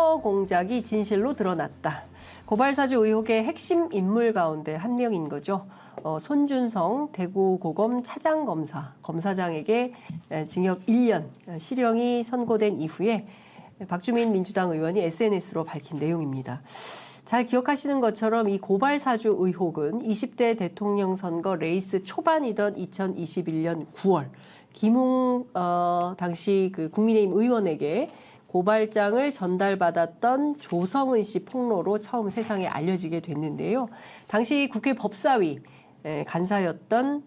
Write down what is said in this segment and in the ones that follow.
선거 공작이 진실로 드러났다. 고발사주 의혹의 핵심 인물 가운데 한 명인 거죠. 손준성 대구고검 차장검사, 검사장에게 징역 1년 실형이 선고된 이후에 박주민 민주당 의원이 SNS로 밝힌 내용입니다. 잘 기억하시는 것처럼 이 고발사주 의혹은 20대 대통령 선거 레이스 초반이던 2021년 9월 김웅 당시 그 국민의힘 의원에게 고발장을 전달받았던 조성은 씨 폭로로 처음 세상에 알려지게 됐는데요. 당시 국회 법사위 간사였던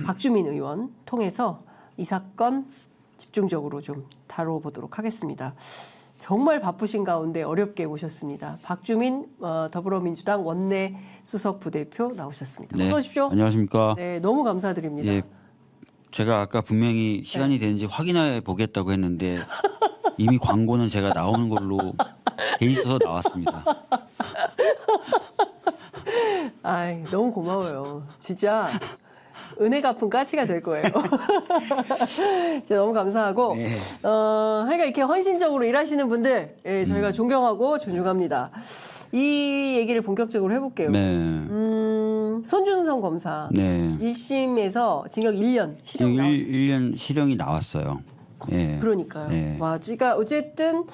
박주민 의원 통해서 이 사건 집중적으로 좀 다뤄보도록 하겠습니다. 정말 바쁘신 가운데 어렵게 모셨습니다. 박주민 더불어민주당 원내 수석 부대표 나오셨습니다. 네, 어서 오십시오. 안녕하십니까. 네, 너무 감사드립니다. 예, 제가 아까 분명히 시간이 되는지 확인해 보겠다고 했는데 이미 광고는 제가 나오는 걸로 돼 있어서 나왔습니다. 아이, 너무 고마워요. 진짜 은혜 갚은 까치가 될 거예요. 진짜 너무 감사하고 네. 하여간 이렇게 헌신적으로 일하시는 분들 저희가 존경하고 존중합니다. 이 얘기를 본격적으로 해볼게요. 네. 손준성 검사 네. 1심에서 징역 1년 실형 나왔 1년 실형이 나왔어요. 예. 그러니까요. 네. 와, 그러니까 어쨌든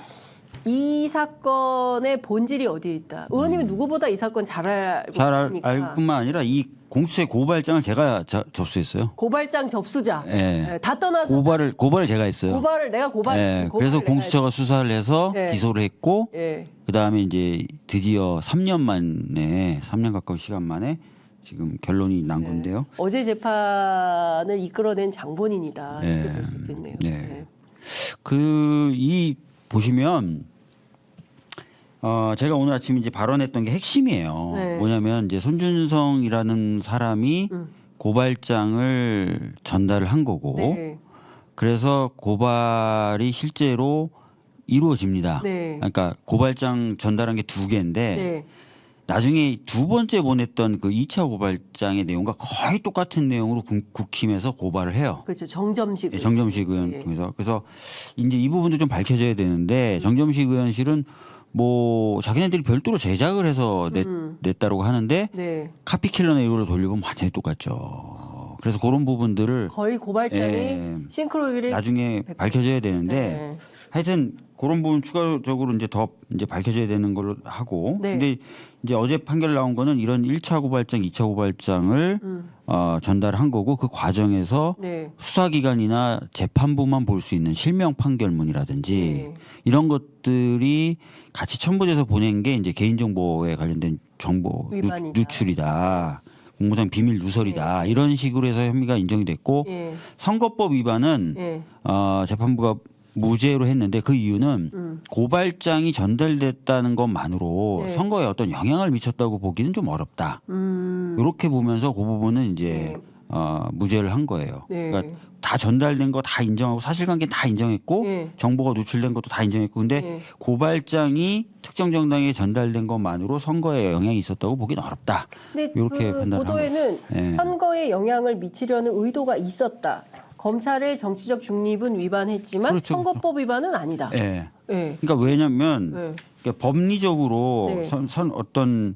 이 사건의 본질이 어디에 있다. 의원님은 누구보다 이 사건 잘 알고 계시니까. 알 뿐만 아니라 이 공수처의 고발장을 제가 접수했어요. 고발장 접수자. 예. 다 떠나서 고발을 제가 했어요. 고발을 내가 예. 고발을 그래서 내가 공수처가 수사를 해서 예. 기소를 했고 예. 그다음에 이제 드디어 3년 만에 3년 가까운 시간 만에 지금 결론이 난 건데요. 어제 재판을 이끌어낸 장본인이다. 이렇게 볼 수 있겠네요. 네. 이 보시면 제가 오늘 아침 이제 발언했던 게 핵심이에요. 네. 뭐냐면 이제 손준성이라는 사람이 고발장을 전달을 한 거고, 네. 그래서 고발이 실제로 이루어집니다. 네. 그러니까 고발장 전달한 게 2개인데 네. 나중에 2번째 보냈던 그 2차 고발장의 내용과 거의 똑같은 내용으로 국힘에서 고발을 해요. 그렇죠. 정점식. 네, 정점식 의원 예. 통해서. 그래서 이제 이 부분도 좀 밝혀져야 되는데 정점식 의원실은 뭐 자기네들이 별도로 제작을 해서 냈다고 하는데 네. 카피킬러 내용으로 돌려보면 완전히 똑같죠. 그래서 그런 부분들을 거의 고발장이 예. 싱크로율이 나중에 밝혀져야 되는데 네. 하여튼 그런 부분 추가적으로 이제 더 이제 밝혀져야 되는 걸로 하고 네. 근데 이제 어제 판결 나온 거는 이런 1차 고발장, 2차 고발장을 전달한 거고 그 과정에서 네. 수사기관이나 재판부만 볼 수 있는 실명 판결문이라든지 네. 이런 것들이 같이 첨부돼서 보낸 게 이제 개인정보에 관련된 정보 위반이다. 누출이다. 공무상 비밀 누설이다. 이런 식으로 해서 혐의가 인정이 됐고 예. 선거법 위반은 예. 재판부가 무죄로 했는데 그 이유는 고발장이 전달됐다는 것만으로 네. 선거에 어떤 영향을 미쳤다고 보기는 좀 어렵다. 이렇게 보면서 그 부분은 이제 무죄를 한 거예요. 네. 그러니까 다 전달된 거 다 인정하고 사실관계 다 인정했고 네. 정보가 누출된 것도 다 인정했고 근데 네. 고발장이 특정 정당에 전달된 것만으로 선거에 영향이 있었다고 보기는 어렵다. 근데 이렇게 그 판단한 보도에는 예. 선거에 영향을 미치려는 의도가 있었다. 검찰의 정치적 중립은 위반했지만 그렇죠. 선거법 위반은 아니다. 예. 예. 그러니까 왜냐하면 네. 그러니까 법리적으로 네. 어떤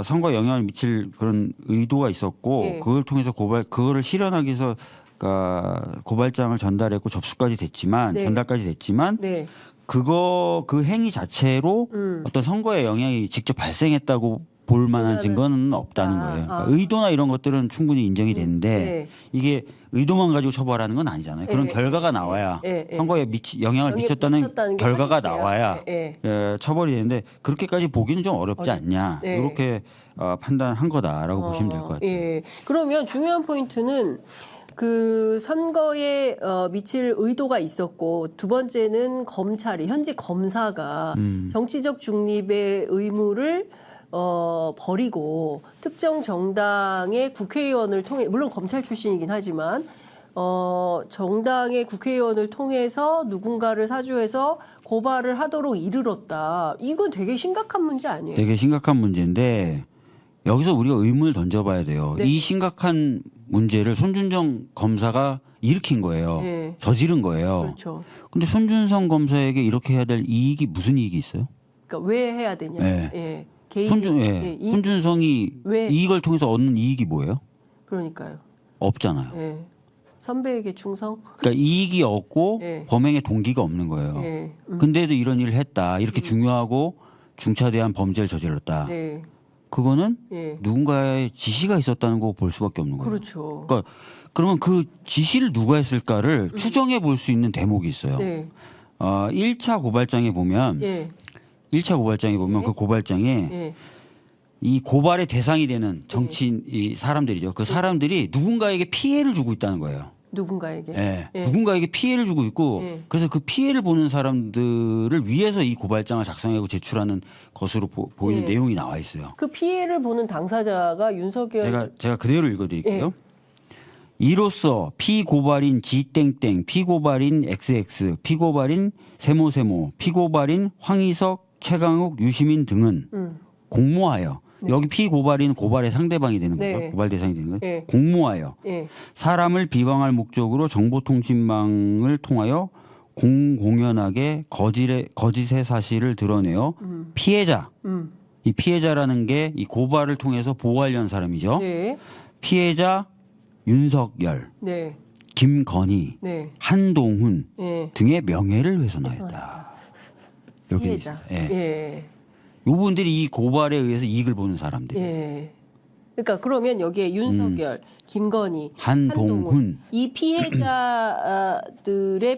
선거에 영향을 미칠 그런 의도가 있었고 네. 그걸 통해서 그거를 실현하기 위해서 그러니까 고발장을 전달했고 접수까지 됐지만 네. 전달까지 됐지만 네. 그 행위 자체로 어떤 선거에 영향이 직접 발생했다고 볼 만한 증거는 없다는 거예요. 그러니까 의도나 이런 것들은 충분히 인정이 되는데 네. 이게 의도만 가지고 처벌하는 건 아니잖아요. 그런 네. 결과가 나와야 네. 선거에 영향을 미쳤다는 게 결과가 확인돼야. 나와야 네. 처벌이 되는데 그렇게까지 보기는 좀 어렵지 않냐. 네. 이렇게 판단한 거다라고 보시면 될 것 같아요. 예. 그러면 중요한 포인트는 그 선거에 미칠 의도가 있었고 두 번째는 검찰이 현직 검사가 정치적 중립의 의무를 버리고 특정 정당의 국회의원을 통해 물론 검찰 출신이긴 하지만 정당의 국회의원을 통해서 누군가를 사주해서 고발을 하도록 이르렀다. 이건 되게 심각한 문제 아니에요? 되게 심각한 문제인데 여기서 우리가 의문을 던져봐야 돼요. 네. 이 심각한 문제를 손준성 검사가 일으킨 거예요. 예. 저지른 거예요. 그렇죠. 근데 손준성 검사에게 이렇게 해야 될 이익이 무슨 이익이 있어요? 그러니까 왜 해야 되냐? 예. 예. 개인 손준성이 왜? 이익을 통해서 얻는 이익이 뭐예요? 그러니까요. 없잖아요. 예. 선배에게 충성? 그러니까 이익이 없고 예. 범행의 동기가 없는 거예요. 예. 근데도 이런 일을 했다. 이렇게 중요하고 중차대한 범죄를 저질렀다. 네. 그거는 예. 누군가의 지시가 있었다는 거 볼 수밖에 없는 거예요. 그렇죠. 그러니까 그러면 그 지시를 누가 했을까를 추정해 볼 수 있는 대목이 있어요. 네. 1차 고발장에 보면 예. 1차 고발장에 보면 예. 그 고발장에 예. 이 고발의 대상이 되는 정치인 이 사람들이죠. 그 사람들이 누군가에게 피해를 주고 있다는 거예요. 누군가에게. 예. 예. 누군가에게 피해를 주고 있고 예. 그래서 그 피해를 보는 사람들을 위해서 이 고발장을 작성하고 제출하는 것으로 보이는 예. 내용이 나와 있어요. 그 피해를 보는 당사자가 윤석열. 제가 그대로 읽어드릴게요. 이로써 피고발인 G땡땡, 피고발인 XX, 피고발인 세모세모, 피고발인 황희석, 최강욱, 유시민 등은 공모하여 여기 피고발인 고발의 상대방이 되는 거죠. 네. 고발 대상이 되는 거예요. 예. 공모하여 예. 사람을 비방할 목적으로 정보통신망을 통하여 공공연하게 거짓의 사실을 드러내어 피해자, 이 피해자라는 게 이 고발을 통해서 보호하려는 사람이죠. 네. 피해자 윤석열, 네. 김건희, 네. 한동훈 예. 등의 명예를 훼손하였다. 이렇게 돼 피해자. 있어요. 예. 예. 이분들이 이 고발에 의해서 이익을 보는 사람들. 예. 그러니까 그러면 여기에 윤석열, 김건희, 한동훈. 이 피해자들의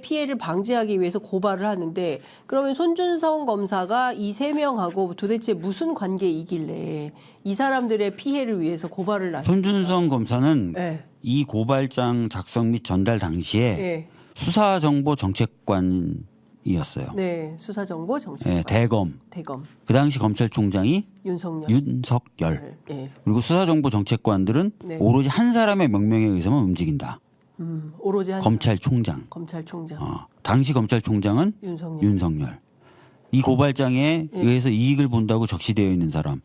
피해를 방지하기 위해서 고발을 하는데 그러면 손준성 검사가 이 세 명하고 도대체 무슨 관계이길래 이 사람들의 피해를 위해서 고발을 하셨? 손준성 검사는 예. 이 고발장 작성 및 전달 당시에 예. 수사정보정책관이었어요. 네. 수사정보정책관. 예, 대검. 대검. 그 당시 검찰총장이 윤석열. 윤석열. 예. 그리고 수사정보정책관들은 네. 오로지 한 사람의 명령에 의해서만 움직인다. 오로지 한 검찰총장. 검찰총장. 당시 검찰총장은 윤석열. 윤석열. 이 고발장에 의해서 이익을 본다고 적시되어 있는 사람,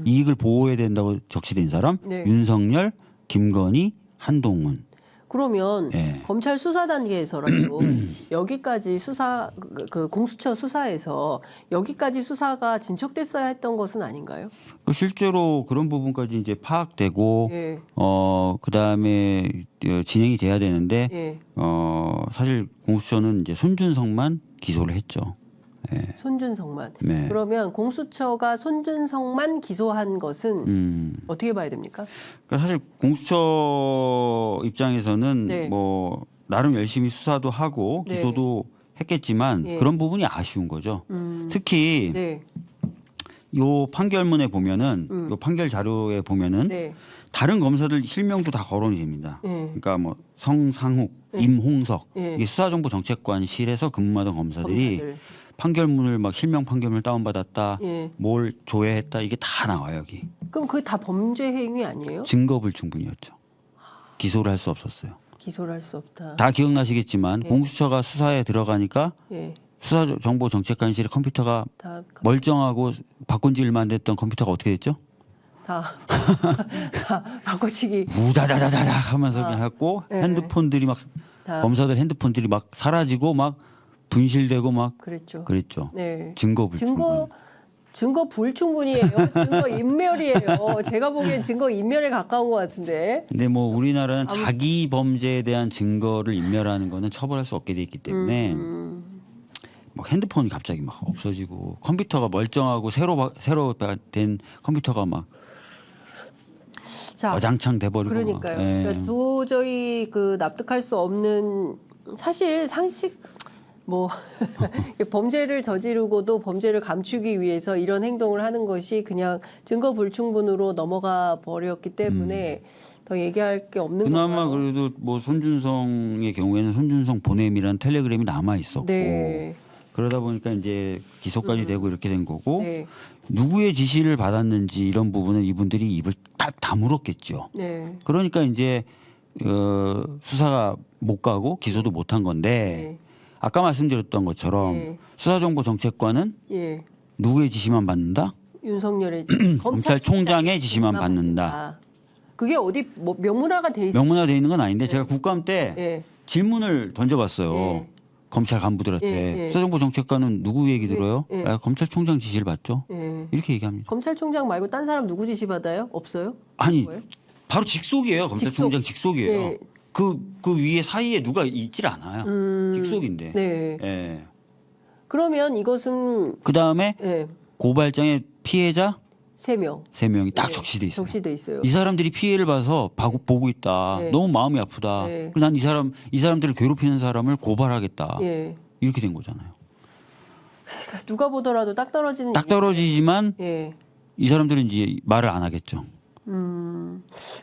이익을 보호해야 된다고 적시된 사람, 네. 윤석열, 김건희, 한동훈. 그러면 예. 검찰 수사 단계에서라도 여기까지 수사 그 공수처 수사에서 여기까지 수사가 진척됐어야 했던 것은 아닌가요? 실제로 그런 부분까지 이제 파악되고 예. 그다음에 진행이 돼야 되는데 예. 사실 공수처는 이제 손준성만 기소를 했죠. 예. 손준성만. 네. 그러면 공수처가 손준성만 기소한 것은 어떻게 봐야 됩니까? 그러니까 사실 공수처 입장에서는 네. 뭐 나름 열심히 수사도 하고 네. 기소도 했겠지만 예. 그런 부분이 아쉬운 거죠. 특히 네. 요 판결문에 보면은 요 판결 자료에 보면은 네. 다른 검사들 실명도 다 거론이 됩니다. 예. 그러니까 뭐 성상욱, 임홍석 예. 이게 수사정보정책관실에서 근무하던 검사들이 검사들. 판결문을 막 실명 판결문을 다운받았다, 예. 뭘 조회했다 이게 다 나와요 여기. 그럼 그게 다 범죄 행위 아니에요? 증거 불충분이었죠. 기소를 할 수 없었어요. 기소를 할 수 없다. 다 기억나시겠지만 공수처가 수사에 들어가니까 예. 수사정보정책관실의 컴퓨터가 다 멀쩡하고 바꾼 지 얼마 안 됐던 컴퓨터가 어떻게 됐죠? 다 바꿔치기 우자자자자자 하면서 그냥 했고 네. 핸드폰들이 막 다 검사들 핸드폰들이 막 사라지고 막 분실되고 막 그랬죠. 그랬죠. 네. 증거 불충분. 증거 불충분이에요. 증거 인멸이에요. 제가 보기엔 증거 인멸에 가까운 것 같은데. 근데 뭐 우리나라는 자기 범죄에 대한 증거를 인멸하는 거는 처벌할 수 없게 돼 있기 때문에 막 핸드폰이 갑자기 막 없어지고 컴퓨터가 멀쩡하고 새로 된 컴퓨터가 막 자, 어장창 돼버리고 그러니까요. 막. 예. 그러니까 도저히 그 납득할 수 없는 사실 상식 뭐 범죄를 저지르고도 범죄를 감추기 위해서 이런 행동을 하는 것이 그냥 증거 불충분으로 넘어가 버렸기 때문에 더 얘기할 게 없는 그나마 건가요? 그래도 뭐 손준성의 경우에는 손준성 보냄이라는 텔레그램이 남아 있었고 네. 그러다 보니까 이제 기소까지 되고 이렇게 된 거고 네. 누구의 지시를 받았는지 이런 부분은 이분들이 입을 딱 다물었겠죠. 네. 그러니까 이제 수사가 못 가고 기소도 못 한 건데 네. 아까 말씀드렸던 것처럼 네. 수사정보정책관은 예. 누구의 지시만 받는다? 윤석열의 검찰총장의 지시만 받는다. 그게 어디 뭐 명문화가 돼 있어요? 명문화돼 있는 건 아닌데 제가 국감 때 예. 질문을 던져봤어요. 예. 검찰 간부들한테 예, 예. 수사정보 정책관은 누구 얘기 들어요? 예. 아, 검찰총장 지시를 받죠. 예. 이렇게 얘기합니다. 검찰총장 말고 딴 사람 누구 지시 받아요? 없어요? 아니 뭐예요? 바로 직속이에요. 검찰총장 직속이에요. 예. 그 위에 사이에 누가 있질 않아요. 직속인데. 네. 예. 그러면 이것은 그 다음에 예. 고발장의 피해자 3명 3명이 딱 예. 적시돼 있어요. 적시돼 있어요. 이 사람들이 피해를 봐서 보고 있다. 네. 너무 마음이 아프다. 네. 난 이 사람들을 괴롭히는 사람을 고발하겠다. 예. 이렇게 된 거잖아요. 그러니까 누가 보더라도 딱 떨어지는 딱 떨어지지만 예. 이 사람들은 이제 말을 안 하겠죠.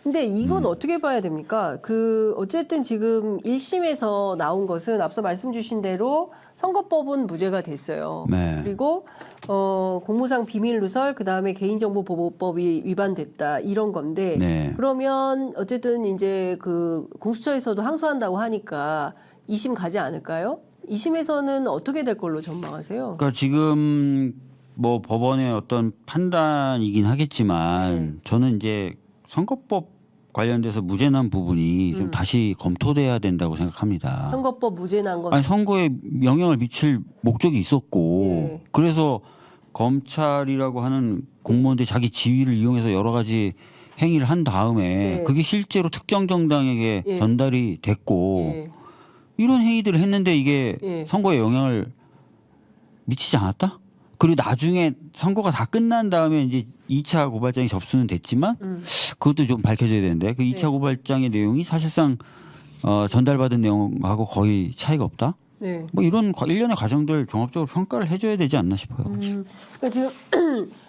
근데 이건 어떻게 봐야 됩니까? 그 어쨌든 지금 1심에서 나온 것은 앞서 말씀 주신 대로 선거법은 무죄가 됐어요. 네. 그리고 공무상 비밀 누설 그다음에 개인정보보호법이 위반됐다 이런 건데 네. 그러면 어쨌든 이제 그 공수처에서도 항소한다고 하니까 2심 가지 않을까요? 2심에서는 어떻게 될 걸로 전망하세요? 그러니까 지금 뭐 법원의 어떤 판단이긴 하겠지만 저는 이제 선거법 관련돼서 무죄난 부분이 좀 다시 검토돼야 된다고 생각합니다. 선거법 무죄 난 건 아니 선거에 영향을 미칠 목적이 있었고 예. 그래서 검찰이라고 하는 공무원들이 자기 지위를 이용해서 여러 가지 행위를 한 다음에 예. 그게 실제로 특정 정당에게 예. 전달이 됐고 예. 이런 행위들을 했는데 이게 예. 선거에 영향을 미치지 않았다? 그리고 나중에 선거가 다 끝난 다음에 이제 2차 고발장이 접수는 됐지만 그것도 좀 밝혀져야 되는데 그 2차 네. 고발장의 내용이 사실상 전달받은 내용하고 거의 차이가 없다? 네. 뭐 이런 일련의 과정들 종합적으로 평가를 해줘야 되지 않나 싶어요. 그러니까 지금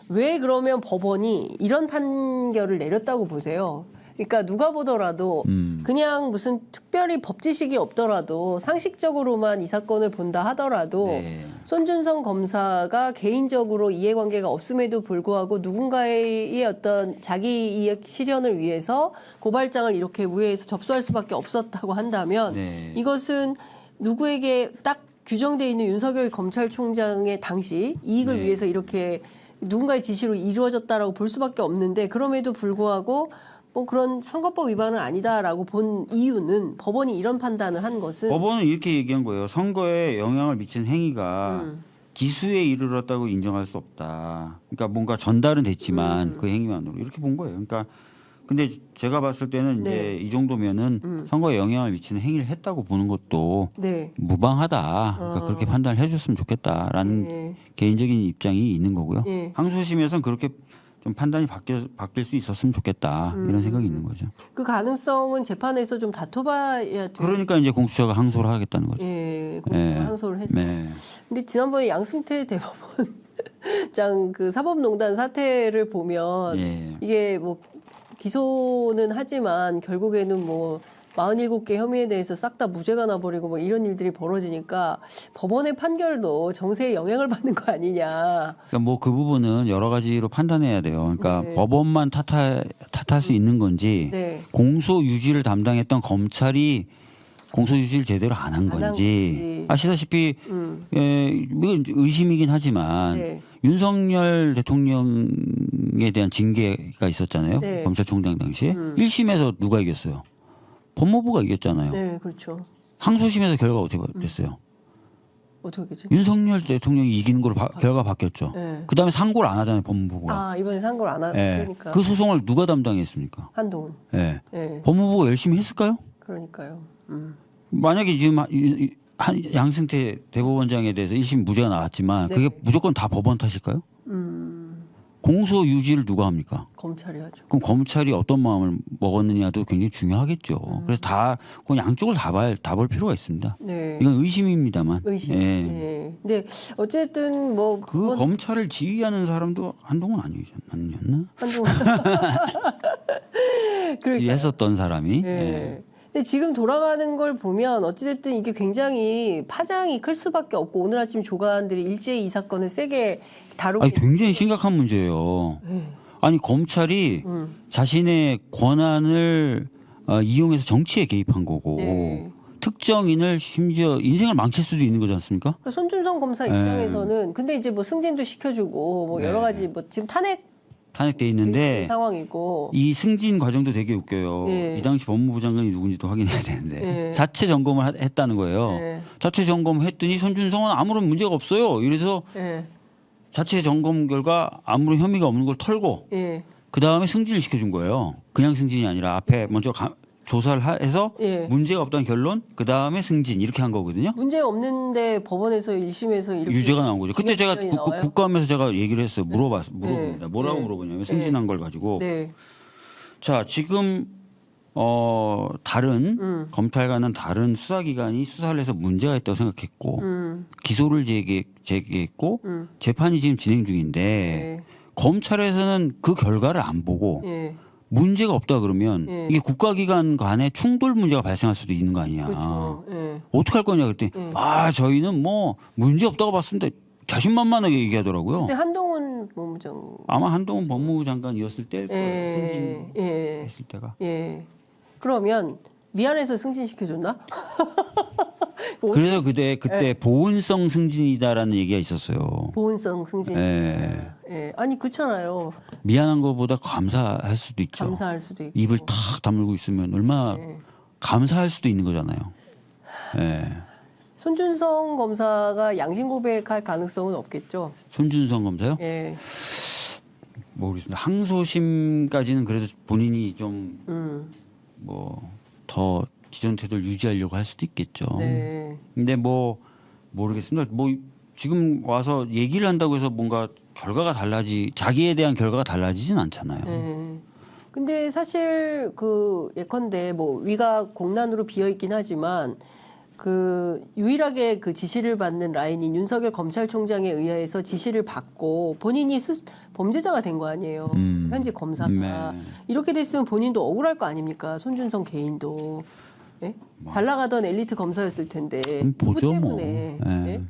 왜 그러면 법원이 이런 판결을 내렸다고 보세요? 그러니까 누가 보더라도 그냥 무슨 특별히 법 지식이 없더라도 상식적으로만 이 사건을 본다 하더라도 네. 손준성 검사가 개인적으로 이해관계가 없음에도 불구하고 누군가의 어떤 자기 이익 실현을 위해서 고발장을 이렇게 우회해서 접수할 수밖에 없었다고 한다면 네. 이것은 누구에게 딱 규정돼 있는 윤석열 검찰총장의 당시 이익을 네. 위해서 이렇게 누군가의 지시로 이루어졌다라고 볼 수밖에 없는데 그럼에도 불구하고 뭐 그런 선거법 위반은 아니다라고 본 이유는 법원이 이런 판단을 한 것은 법원은 이렇게 얘기한 거예요. 선거에 영향을 미친 행위가 기수에 이르렀다고 인정할 수 없다. 그러니까 뭔가 전달은 됐지만 그 행위만으로 이렇게 본 거예요. 그러니까 근데 제가 봤을 때는 이제 네. 이 정도면은 선거에 영향을 미치는 행위를 했다고 보는 것도 네. 무방하다. 그러니까 그렇게 판단을 해줬으면 좋겠다라는 네. 개인적인 입장이 있는 거고요. 네. 항소심에서는 그렇게 좀 판단이 바뀔 수 있었으면 좋겠다 이런 생각이 있는 거죠. 그 가능성은 재판에서 좀 다퉈봐야 돼요. 그러니까 이제 공수처가 항소를 하겠다는 거죠. 예, 공수처가 네. 항소를 했어요. 네. 근데 지난번에 양승태 대법원장 그 사법농단 사태를 보면 예. 이게 뭐 기소는 하지만 결국에는 뭐 47개 혐의에 대해서 싹 다 무죄가 나버리고 뭐 이런 일들이 벌어지니까 법원의 판결도 정세에 영향을 받는 거 아니냐. 그러니까 뭐 그 부분은 여러 가지로 판단해야 돼요. 그러니까 네. 법원만 탓할 수 있는 건지 네. 공소 유지를 담당했던 검찰이 공소 유지를 제대로 안 한 안 한 건지 건지. 아시다시피 이건 의심이긴 하지만 네. 윤석열 대통령에 대한 징계가 있었잖아요. 네. 검찰총장 당시에 1심에서 누가 이겼어요? 법무부가 이겼잖아요. 네, 그렇죠. 항소심에서 결과가 어떻게 됐어요? 어떻게 되죠? 윤석열 대통령이 이기는 걸로 결과 바뀌었죠. 네. 그다음에 상고를 안 하잖아요, 법무부가. 아, 이번에 상고를 안 예. 하니까. 그 소송을 누가 담당했습니까? 한동훈. 예. 네. 법무부가 열심히 했을까요? 그러니까요. 만약에 지금 양승태 대법원장에 대해서 1심 무죄가 나왔지만 네. 그게 무조건 다 법원 탓일까요? 공소 유지를 누가 합니까? 검찰이 하죠. 그럼 검찰이 어떤 마음을 먹었느냐도 굉장히 중요하겠죠. 그래서 그건 양쪽을 다 볼 필요가 있습니다. 네. 이건 의심입니다만. 의심. 예. 네. 근데 어쨌든 뭐 그 검찰을 지휘하는 사람도 한동훈 아니었나? 한동훈. 그러니까. 지휘했었던 사람이. 네. 예. 근데 지금 돌아가는 걸 보면 어찌됐든 이게 굉장히 파장이 클 수밖에 없고 오늘 아침 조간들이 일제히 이 사건을 세게 다루고 아니 굉장히 심각한 문제예요. 아니 검찰이 자신의 권한을 이용해서 정치에 개입한 거고 네. 특정인을 심지어 인생을 망칠 수도 있는 거지 않습니까? 그러니까 손준성 검사 입장에서는 근데 이제 뭐 승진도 시켜주고 뭐 여러 가지 뭐 지금 탄핵 탄핵돼 있는데 상황이고. 이 승진 과정도 되게 웃겨요. 예. 이 당시 법무부 장관이 누군지도 확인해야 되는데 예. 자체 점검을 했다는 거예요. 예. 자체 점검했더니 손준성은 아무런 문제가 없어요. 이래서 예. 자체 점검 결과 아무런 혐의가 없는 걸 털고 예. 그 다음에 승진을 시켜준 거예요. 그냥 승진이 아니라 앞에 먼저 조사를 해서 예. 문제가 없다는 결론, 그 다음에 승진 이렇게 한 거거든요. 문제 없는데 법원에서 1심에서 이렇게 유죄가 나온 거죠. 그때 제가 징역 나와요? 국감에서 제가 얘기를 했어요. 물어봅니다. 뭐라고 네. 물어보냐면 승진한 걸 가지고. 네. 자, 지금 다른 검찰과는 다른 수사기관이 수사를 해서 문제가 있다고 생각했고 기소를 제기했고 재판이 지금 진행 중인데 네. 검찰에서는 그 결과를 안 보고 예. 문제가 없다 그러면 예. 이게 국가기관 간에 충돌 문제가 발생할 수도 있는 거 아니냐. 그렇죠. 예. 어떻게 할 거냐 그랬더니 저희는 뭐 문제 없다고 봤습니다. 자신만만하게 얘기하더라고요. 근데 한동훈 법무장 아마 한동훈 법무부 장관이었을 때일 거예요. 예. 승진했을 때가. 예. 그러면 미안해서 승진시켜줬나? 그래서 그때 보온성 승진이다라는 얘기가 있었어요. 보온성 승진. 예. 예. 아니 그렇잖아요. 미안한 것보다 감사할 수도 있죠. 감사할 수도 있고. 입을 탁 다물고 있으면 얼마나 예. 감사할 수도 있는 거잖아요. 예. 손준성 검사가 양심 고백할 가능성은 없겠죠. 손준성 검사요? 예. 모르겠습니다. 항소심까지는 그래도 본인이 좀 뭐 더 기존 태도를 유지하려고 할 수도 있겠죠. 네. 근데 뭐 모르겠습니다. 뭐 지금 와서 얘기를 한다고 해서 뭔가 결과가 자기에 대한 결과가 달라지진 않잖아요. 예. 근데 사실 예컨대 뭐 위가 공난으로 비어 있긴 하지만 유일하게 그 지시를 받는 라인인 윤석열 검찰총장에 의해서 지시를 받고 본인이 범죄자가 된 거 아니에요. 현재 검사가. 네. 이렇게 됐으면 본인도 억울할 거 아닙니까? 손준성 개인도. 예? 잘 나가던 엘리트 검사였을 텐데. 누구 보죠 뭐. 때문에. 예. 예?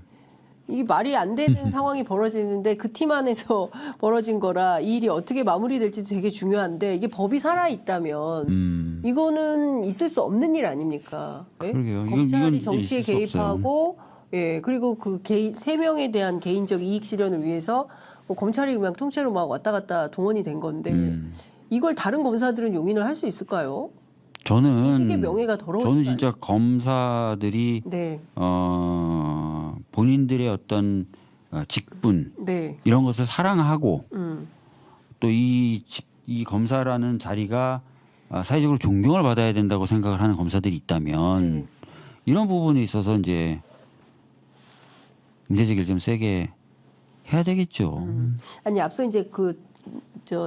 이게 말이 안 되는 상황이 벌어지는데 그 팀 안에서 벌어진 거라 이 일이 어떻게 마무리될지도 되게 중요한데 이게 법이 살아 있다면 이거는 있을 수 없는 일 아닙니까? 예? 그러게요. 검찰이 이건 정치에 있을 수 개입하고 예 그리고 세 명에 대한 개인적 이익 실현을 위해서 뭐 검찰이 그냥 통째로 막 왔다 갔다 동원이 된 건데 이걸 다른 검사들은 용인을 할 수 있을까요? 조직의 명예가 더러우니까. 저는 진짜 검사들이 네. 본인들의 어떤 직분 네. 이런 것을 사랑하고 또 이 검사라는 자리가 사회적으로 존경을 받아야 된다고 생각을 하는 검사들이 있다면 이런 부분에 있어서 이제 문제 제기를 좀 세게 해야 되겠죠. 아니 앞서 이제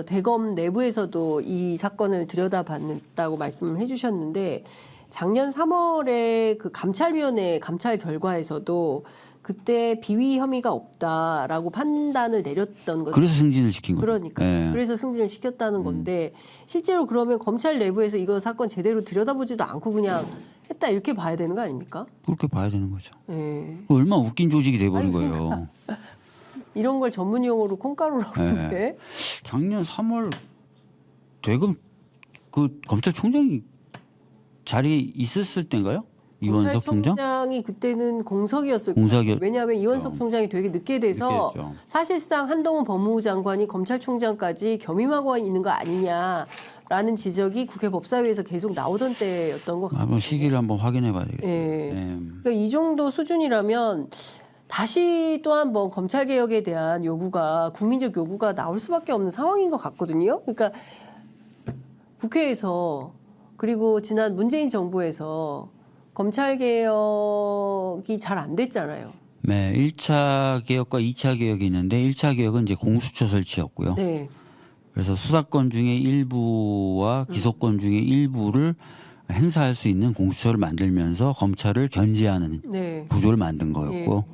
대검 내부에서도 이 사건을 들여다봤다고 말씀을 해주셨는데 작년 3월에 그 감찰위원회 감찰 결과에서도 그때 비위 혐의가 없다라고 판단을 내렸던 거죠. 그래서 승진을 시킨 거죠. 그러니까 네. 그래서 승진을 시켰다는 건데 실제로 그러면 검찰 내부에서 이거 사건 제대로 들여다보지도 않고 그냥 했다 이렇게 봐야 되는 거 아닙니까? 그렇게 봐야 되는 거죠. 네. 얼마나 웃긴 조직이 돼버린 거예요. 이런 걸 전문 용어로 콩가루라고 하는데 작년 3월 대검 그 검찰총장이 자리에 있었을 때인가요? 이원석 총장? 검찰총장이 그때는 공석이었을 공석이었- 거예요. 왜냐하면 이원석 총장이 되게 늦게 돼서 늦게 됐죠. 사실상 한동훈 법무부 장관이 검찰총장까지 겸임하고 있는 거 아니냐라는 지적이 국회 법사위에서 계속 나오던 때였던 것 같아요. 한번 시기를 한번 확인해 봐야 되겠어요. 예. 네. 그러니까 이 정도 수준이라면 다시 또 한 번 검찰 개혁에 대한 요구가 국민적 요구가 나올 수밖에 없는 상황인 것 같거든요. 그러니까 국회에서 그리고 지난 문재인 정부에서 검찰 개혁이 잘 안 됐잖아요. 네, 1차 개혁과 2차 개혁이 있는데 1차 개혁은 이제 공수처 설치였고요. 네. 그래서 수사권 중에 일부와 기소권 중에 일부를 행사할 수 있는 공수처를 만들면서 검찰을 견제하는 네. 구조를 만든 거였고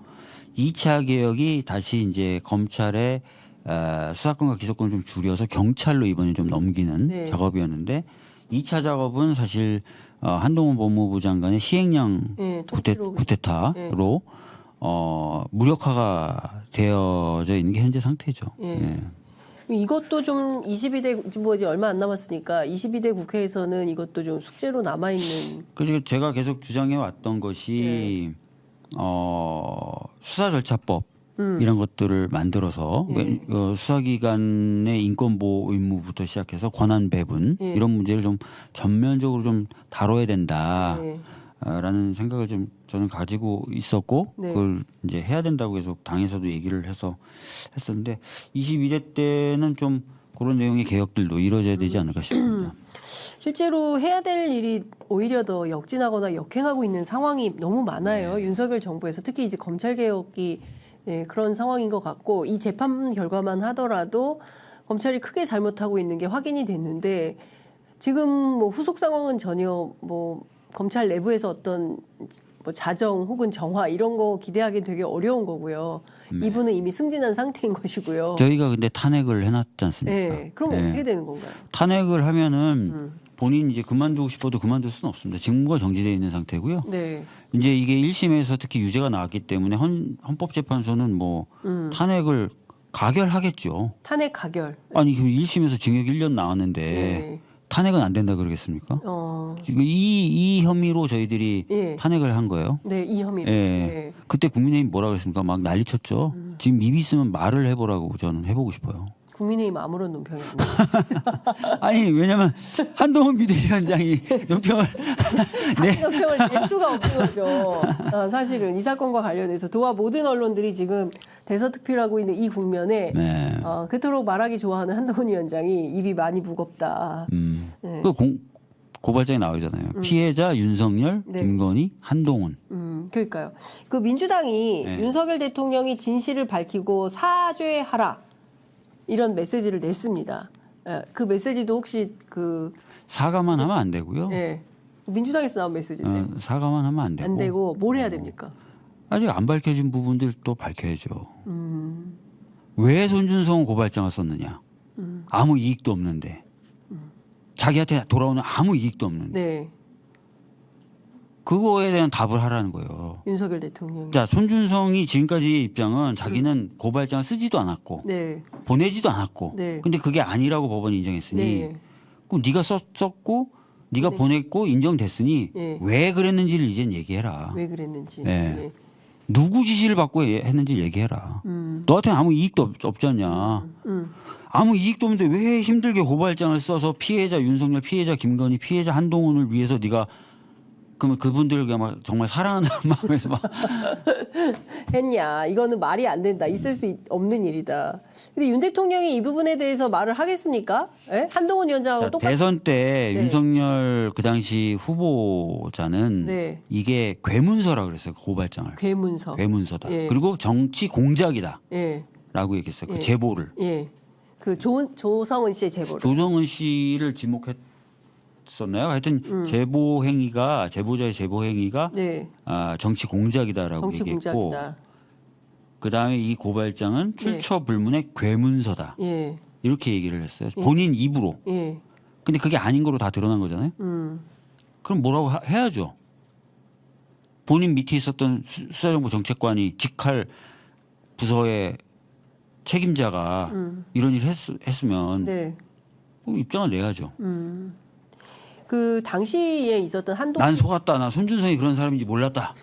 2차 개혁이 다시 이제 검찰의 수사권과 기소권을 좀 줄여서 경찰로 이번에 좀 넘기는 네. 작업이었는데 2차 작업은 사실 한동훈 법무부 장관의 시행령 네, 통째로. 쿠데타로 무력화가 되어져 있는 게 현재 상태죠. 예. 이것도 좀 22대 뭐 이제 얼마 안 남았으니까 22대 국회에서는 이것도 좀 숙제로 남아 있는. 그래서 제가 계속 주장해 왔던 것이 수사 절차법 이런 것들을 만들어서 예. 수사기관의 인권보호 의무부터 시작해서 권한 배분 예. 이런 문제를 좀 전면적으로 좀 다뤄야 된다. 예. 라는 생각을 좀 저는 가지고 있었고 네. 그걸 이제 해야 된다고 해서 당에서도 얘기를 해서 했었는데 22대 때는 좀 그런 내용의 개혁들도 이루어져야 되지 않을까 싶습니다. 실제로 해야 될 일이 오히려 더 역진하거나 역행하고 있는 상황이 너무 많아요. 네. 윤석열 정부에서 특히 이제 검찰 개혁이 그런 상황인 것 같고 이 재판 결과만 하더라도 검찰이 크게 잘못하고 있는 게 확인이 됐는데 지금 뭐 후속 상황은 전혀 뭐 검찰 내부에서 어떤 뭐 자정 혹은 정화 이런 거 기대하기 되게 어려운 거고요. 네. 이분은 이미 승진한 상태인 것이고요. 저희가 근데 탄핵을 해놨지 않습니까? 네, 그럼 네. 어떻게 되는 건가요? 탄핵을 하면은 본인이 이제 그만두고 싶어도 그만둘 수는 없습니다. 직무가 정지되어 있는 상태고요. 네, 이제 이게 1심에서 특히 유죄가 나왔기 때문에 헌법재판소는 뭐 탄핵을 가결하겠죠. 탄핵 가결. 아니 그럼 1심에서 징역 1년 나왔는데 네. 탄핵은 안 된다 그러겠습니까? 지금 이 혐의로 저희들이 예. 탄핵을 한 거예요. 네, 이 혐의로. 예. 네. 그때 국민의힘 뭐라 그랬습니까? 막 난리쳤죠. 지금 입이 있으면 말을 해보라고 저는 해보고 싶어요. 국민의힘 아무런 논평이 안 나왔어요. 아니 왜냐면 한동훈 비대위원장이 논평을 자기 논평을 낼 수가 없는 거죠. 사실은 이 사건과 관련해서 도와 모든 언론들이 지금 대서특필하고 있는 이 국면에 네. 그토록 말하기 좋아하는 한동훈 위원장이 입이 많이 무겁다. 네. 그 고발장에 나오잖아요. 피해자 윤석열, 네. 김건희, 한동훈. 그러니까요. 그 민주당이 네. 윤석열 대통령이 진실을 밝히고 사죄하라 이런 메시지를 냈습니다. 그 메시지도 혹시 그 사과만 하면 안 되고요. 예, 민주당에서 나온 메시지인데 사과만 하면 안 되고. 안 되고 뭘 해야 됩니까? 아직 안 밝혀진 부분들 또 밝혀야죠. 왜 손준성 고발장을 썼느냐? 아무 이익도 없는데. 자기한테 돌아오는 아무 이익도 없는데. 네, 그거에 대한 답을 하라는 거예요. 윤석열 대통령이. 자, 손준성이 지금까지의 입장은 자기는 고발장 쓰지도 않았고 네, 보내지도 않았고 네. 근데 그게 아니라고 법원이 인정했으니 네, 그럼 네가 썼고 네가 네. 보냈고 인정됐으니 네. 왜 그랬는지를 이젠 얘기해라. 왜 그랬는지. 네. 네. 누구 지시를 받고 했는지 얘기해라. 너한테 아무 이익도 없지 않냐. 아무 이익도 없는데 왜 힘들게 고발장을 써서 피해자 윤석열, 피해자 김건희, 피해자 한동훈을 위해서 네가 그러면 그분들을 막 정말 사랑하는 마음에서 막 했냐? 이거는 말이 안 된다. 있을 수 없는 일이다. 근데 윤 대통령이 이 부분에 대해서 말을 하겠습니까? 예? 한동훈 위원장하고 자, 똑같이. 대선 때 네. 윤석열 그 당시 후보자는 네. 이게 괴문서라 그랬어요. 고발장을. 괴문서. 괴문서다. 예. 그리고 정치 공작이다라고 예, 얘기했어요. 그 예. 제보를. 예. 그 조성은 씨의 제보를. 조성은 씨를 지목했었나요? 하여튼 제보 행위가 제보자의 제보 행위가 네. 정치 공작이다라고 정치 얘기했고 공작이다. 그다음에 이 고발장은 출처 불문의 괴문서다. 예, 이렇게 얘기를 했어요. 본인 입으로. 예. 근데 그게 아닌 거로 다 드러난 거잖아요. 그럼 뭐라고 해야죠. 본인 밑에 있었던 수사정보 정책관이 직할 부서의 책임자가 이런 일을 했으면 네. 입장을 내야죠. 그 당시에 있었던 한동훈 난 속았다. 나 손준성이 그런 사람인지 몰랐다.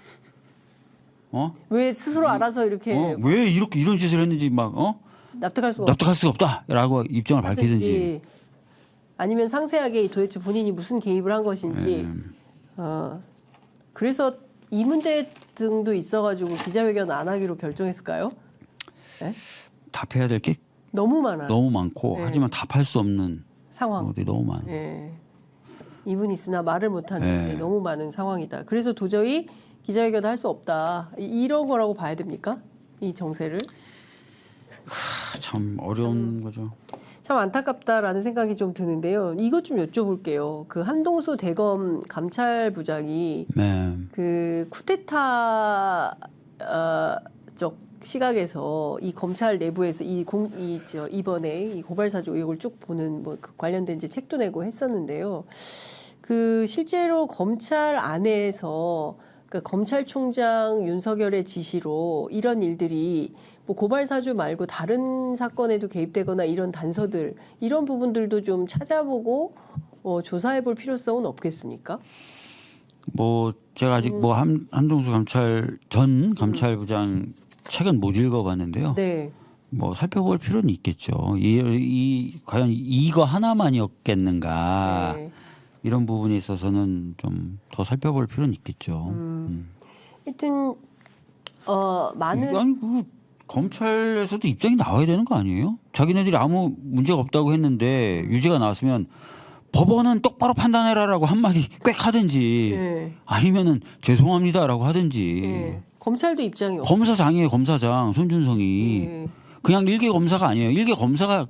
왜 스스로 알아서 이렇게 왜 이렇게 이런 짓을 했는지 막 납득할 수가 납득할 수가 없다라고 입장을 밝히든지. 없든지 아니면 상세하게 도대체 본인이 무슨 개입을 한 것인지 그래서 이 문제 등도 있어가지고 기자회견 안 하기로 결정했을까요? 네? 답해야 될 게 너무 많아요. 너무 많고 네. 하지만 답할 수 없는 상황. 것들이 너무 많아요. 예. 이분이 있으나 말을 못하는 네. 너무 많은 상황이다. 그래서 도저히 기자회견을 할 수 없다. 이런 거라고 봐야 됩니까? 이 정세를? 참 어려운 거죠. 참 안타깝다라는 생각이 좀 드는데요. 이것 좀 여쭤볼게요. 그 한동수 대검 감찰부장이 네. 그 쿠데타 적 시각에서 이 검찰 내부에서 이번에 이 고발 사주 의혹을 쭉 보는 그 관련된 이제 책도 내고 했었는데요. 그 실제로 검찰 안에서 그러니까 검찰총장 윤석열의 지시로 이런 일들이 뭐 고발 사주 말고 다른 사건에도 개입되거나 이런 단서들 이런 부분들도 좀 찾아보고 조사해볼 필요성은 없겠습니까? 뭐 제가 아직 뭐 한동수 전 감찰부장 책은 못 읽어봤는데요. 네. 뭐 살펴볼 필요는 있겠죠. 과연 이거 하나만이었겠는가 네. 이런 부분에 있어서는 좀 더 살펴볼 필요는 있겠죠. 하여튼 많은 아니 그 검찰에서도 입장이 나와야 되는 거 아니에요? 자기네들이 아무 문제가 없다고 했는데 유죄가 나왔으면 법원은 똑바로 판단해라라고 한마디 꽥 하든지 네. 아니면은 죄송합니다라고 하든지. 네. 검찰도 입장이 없. 검사장이에요, 검사장 손준성이. 네. 그냥 일개 검사가 아니에요. 일개 검사가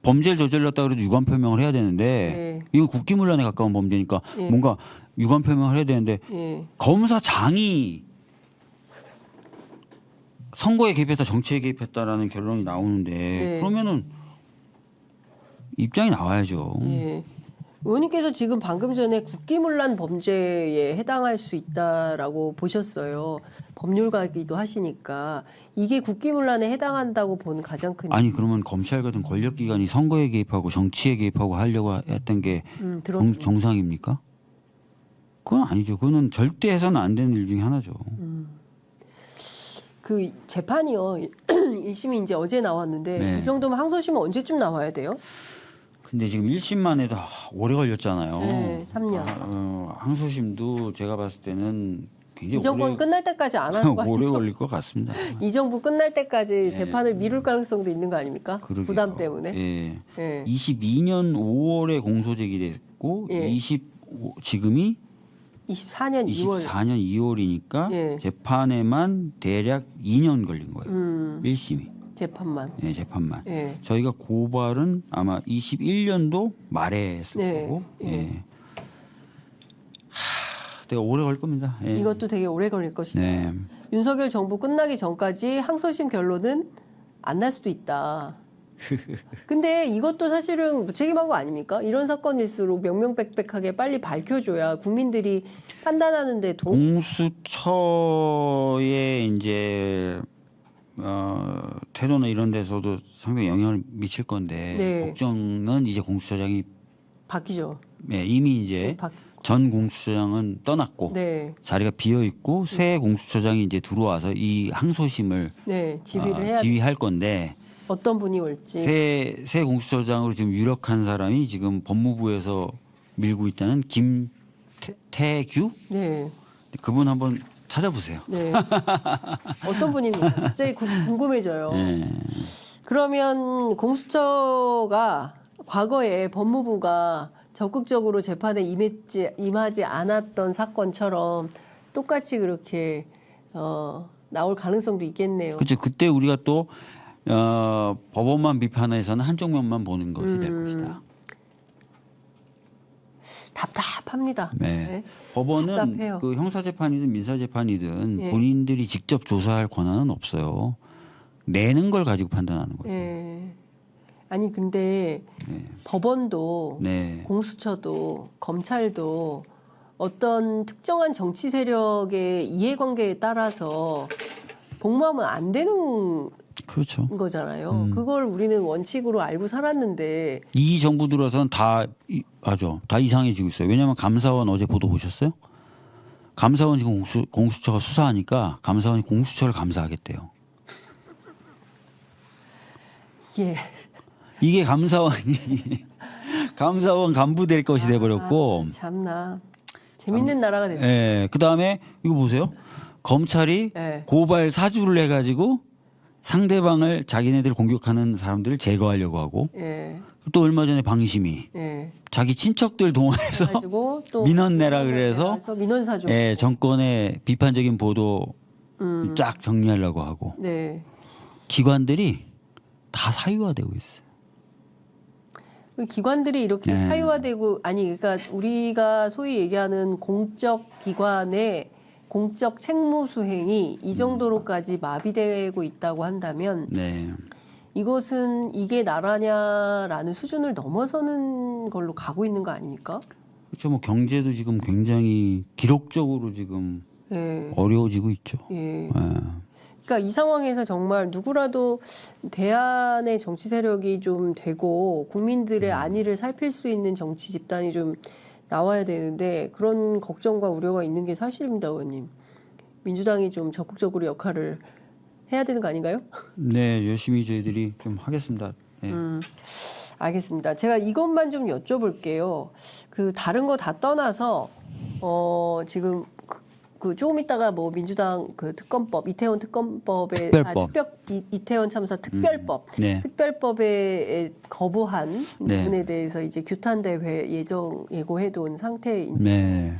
범죄를 저질렀다 그래도 유감 표명을 해야 되는데 이건 국기문란에 가까운 범죄니까 네. 뭔가 유감 표명을 해야 되는데 검사장이 선거에 개입했다, 정치에 개입했다라는 결론이 나오는데 그러면은 입장이 나와야죠. 예. 의원님께서 지금 방금 전에 국기문란 범죄에 해당할 수 있다라고 보셨어요. 법률가이기도 하시니까 이게 국기문란에 해당한다고 본 가장 큰 아니 그러면 검찰 같은 권력기관이 선거에 개입하고 정치에 개입하고 하려고 했던 게 정상입니까? 그건 아니죠. 그거는 절대 해서는 안 되는 일 중에 하나죠. 그 재판이요. 1심이 이제 어제 나왔는데 네. 이 정도면 항소심은 언제쯤 나와야 돼요? 근데 지금 1심만 해도 오래 걸렸잖아요. 네, 3년. 항소심도 제가 봤을 때는 굉장히 이 정부는 끝날 때까지 안 하는 거 아니에요? 오래 걸릴 것 같습니다. 이 정부 끝날 때까지 재판을 미룰 가능성도 있는 거 아닙니까? 그러게요. 부담 때문에. 예. 예. 22년 5월에 공소 제기됐고 지금이 24년 2월. 24년 2월이니까 재판에만 대략 2년 걸린 거예요. 1심이. 재판만. 예, 재판만. 예. 저희가 고발은 아마 21년도 말에 했을 네. 거고. 예. 되게 오래 걸릴 겁니다. 예. 이것도 되게 오래 걸릴 것이다. 네. 윤석열 정부 끝나기 전까지 항소심 결론은 안 날 수도 있다. 근데 이것도 사실은 무책임한 거 아닙니까? 이런 사건일수록 명명백백하게 빨리 밝혀줘야 국민들이 판단하는데 공수처의 이제 태도나 이런 데서도 상당히 영향을 미칠 건데 걱정은 이제 공수처장이 바뀌죠. 네, 이미 이제 전 공수처장은 떠났고 자리가 비어 있고 새 공수처장이 이제 들어와서 이 항소심을 지휘할 건데 어떤 분이 올지 새 공수처장으로 지금 유력한 사람이 지금 법무부에서 밀고 있다는 김태규 그분 한번 찾아보세요. 네. 어떤 분입니까? 갑자기 궁금해져요. 그러면 공수처가 과거에 법무부가 적극적으로 재판에 임하지 않았던 사건처럼 똑같이 그렇게 나올 가능성도 있겠네요. 그렇죠. 그때 우리가 또 법원만 비판해서는 한쪽 면만 보는 것이 될 것이다. 답답합니다. 네. 법원은 답답해요. 그 형사재판이든 민사재판이든 본인들이 직접 조사할 권한은 없어요. 내는 걸 가지고 판단하는 거예요. 아니 근데 법원도 공수처도 검찰도 어떤 특정한 정치 세력의 이해관계에 따라서 복무하면 안 되는 그렇죠. 거잖아요. 그걸 우리는 원칙으로 알고 살았는데 이 정부 들어서는 다 이상해지고 있어요. 왜냐하면 감사원 어제 보도 보셨어요? 감사원 지금 공수처가 수사하니까 감사원이 공수처를 감사하겠대요. 이게 감사원이 감사원 간부 될 것이 돼버렸고. 참나 재밌는 나라가 됐네. 네. 그 다음에 이거 보세요. 검찰이 고발 사주를 해가지고 상대방을 자기네들 공격하는 사람들을 제거하려고 하고 또 얼마 전에 방심이 자기 친척들 동원해서 또 민원 내라 그래서 민원 사주 정권의 비판적인 보도 쫙 정리하려고 하고 기관들이 다 사유화되고 있어요. 기관들이 이렇게 사유화되고 그러니까 우리가 소위 얘기하는 공적 기관의 공적 책무 수행이 이 정도로까지 마비되고 있다고 한다면 이것은 이게 나라냐라는 수준을 넘어서는 걸로 가고 있는 거 아닙니까? 그렇죠. 뭐 경제도 지금 굉장히 기록적으로 지금 어려워지고 있죠. 그러니까 이 상황에서 정말 누구라도 대안의 정치 세력이 좀 되고 국민들의 안위를 살필 수 있는 정치 집단이 좀 나와야 되는데 그런 걱정과 우려가 있는 게 사실입니다, 의원님. 민주당이 좀 적극적으로 역할을 해야 되는 거 아닌가요? 네, 열심히 저희들이 좀 하겠습니다. 네. 알겠습니다. 제가 이것만 좀 여쭤볼게요. 그 다른 거 다 떠나서 지금 그 조금 있다가 뭐 민주당 그 특검법 이태원 특검법에 특별법. 이태원 참사 특별법 네. 특별법에 거부한 네. 부분에 대해서 이제 규탄 대회 예고해둔 상태인 네.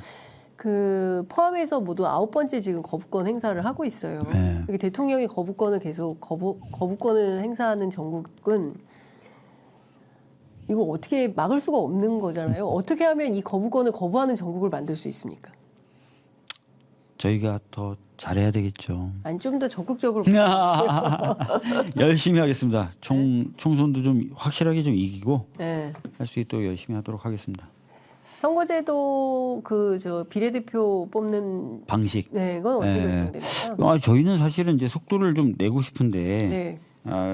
그 포함해서 모두 9번째 지금 거부권 행사를 하고 있어요. 네. 이게 대통령이 거부권을 계속 거부권을 행사하는 전국은 이거 어떻게 막을 수가 없는 거잖아요. 어떻게 하면 이 거부권을 거부하는 전국을 만들 수 있습니까? 저희가 더 잘해야 되겠죠. 아니 좀 더 적극적으로 열심히 하겠습니다. 총선도 좀 확실하게 좀 이기고 네. 할 수 있도록 열심히 하도록 하겠습니다. 선거제도 그 저 비례대표 뽑는 방식. 네, 이건 어떻게 네. 결정됩니까? 저희는 사실은 이제 속도를 좀 내고 싶은데 네.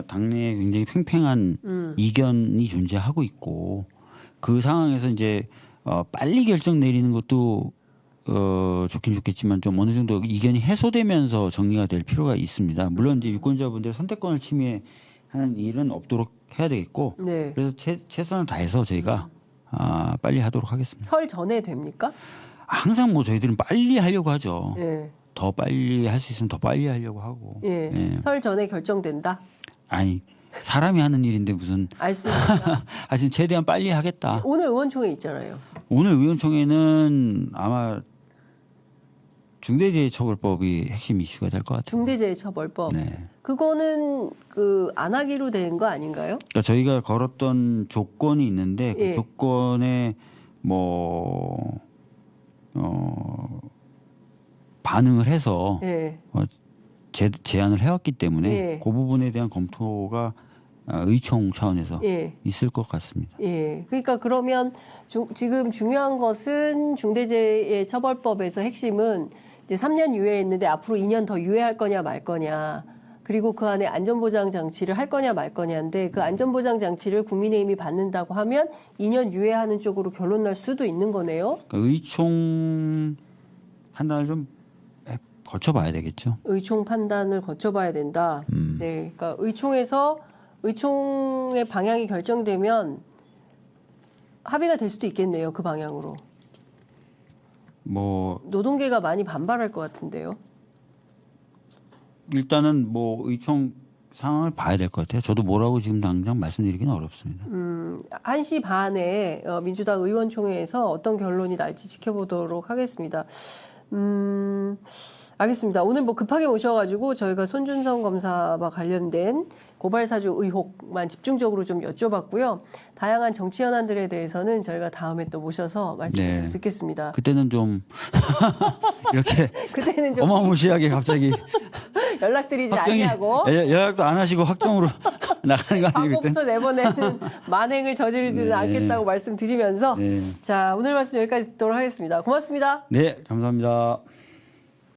당내에 굉장히 팽팽한 이견이 존재하고 있고 그 상황에서 이제 빨리 결정 내리는 것도 좋긴 좋겠지만 좀 어느 정도 이견이 해소되면서 정리가 될 필요가 있습니다. 물론 이제 유권자분들의 선택권을 침해하는 일은 없도록 해야 되겠고 네. 그래서 최선을 다해서 저희가 빨리 하도록 하겠습니다. 설 전에 됩니까? 항상 뭐 저희들은 빨리 하려고 하죠. 네. 더 빨리 할 수 있으면 더 빨리 하려고 하고. 예. 예. 설 전에 결정된다. 아니 사람이 하는 일인데 무슨 알 수 있다. 지금 최대한 빨리 하겠다. 오늘 의원총회 있잖아요. 오늘 의원총회는 아마 중대재해처벌법이 핵심 이슈가 될 것 같아요. 중대재해처벌법. 네. 그거는 그 안 하기로 된 거 아닌가요? 그러니까 저희가 걸었던 조건이 있는데 그 예. 조건에 뭐 반응을 해서 예. 제안을 해왔기 때문에 예. 그 부분에 대한 검토가 의총 차원에서 예. 있을 것 같습니다. 예. 그러니까 그러면 지금 중요한 것은 중대재해처벌법에서 핵심은 이제 3년 유예했는데 앞으로 2년 더 유예할 거냐 말 거냐. 그리고 그 안에 안전보장 장치를 할 거냐 말 거냐인데 그 안전보장 장치를 국민의힘이 받는다고 하면 2년 유예하는 쪽으로 결론 날 수도 있는 거네요. 그러니까 의총 판단을 좀 거쳐봐야 되겠죠. 의총 판단을 거쳐봐야 된다. 네, 그러니까 의총의 방향이 결정되면 합의가 될 수도 있겠네요. 그 방향으로. 뭐 노동계가 많이 반발할 것 같은데요. 일단은 뭐 의총 상황을 봐야 될 것 같아요. 저도 뭐라고 지금 당장 말씀드리기는 어렵습니다. 1시 반에 민주당 의원총회에서 어떤 결론이 날지 지켜보도록 하겠습니다. 알겠습니다. 오늘 뭐 급하게 오셔가지고 저희가 손준성 검사와 관련된 고발사주 의혹만 집중적으로 좀 여쭤봤고요. 다양한 정치 현안들에 대해서는 저희가 다음에 또 모셔서 말씀을 네. 좀 듣겠습니다. 그때는 좀 이렇게 그때는 좀 어마무시하게 갑자기 연락드리지 확정이 아니하고 연락도 안 하시고 확정으로 나가는 거 아니에요 그때? 과거부터 내보내는 만행을 저지르지는 네. 않겠다고 말씀드리면서 네. 자 오늘 말씀 여기까지 듣도록 하겠습니다. 고맙습니다. 네, 감사합니다.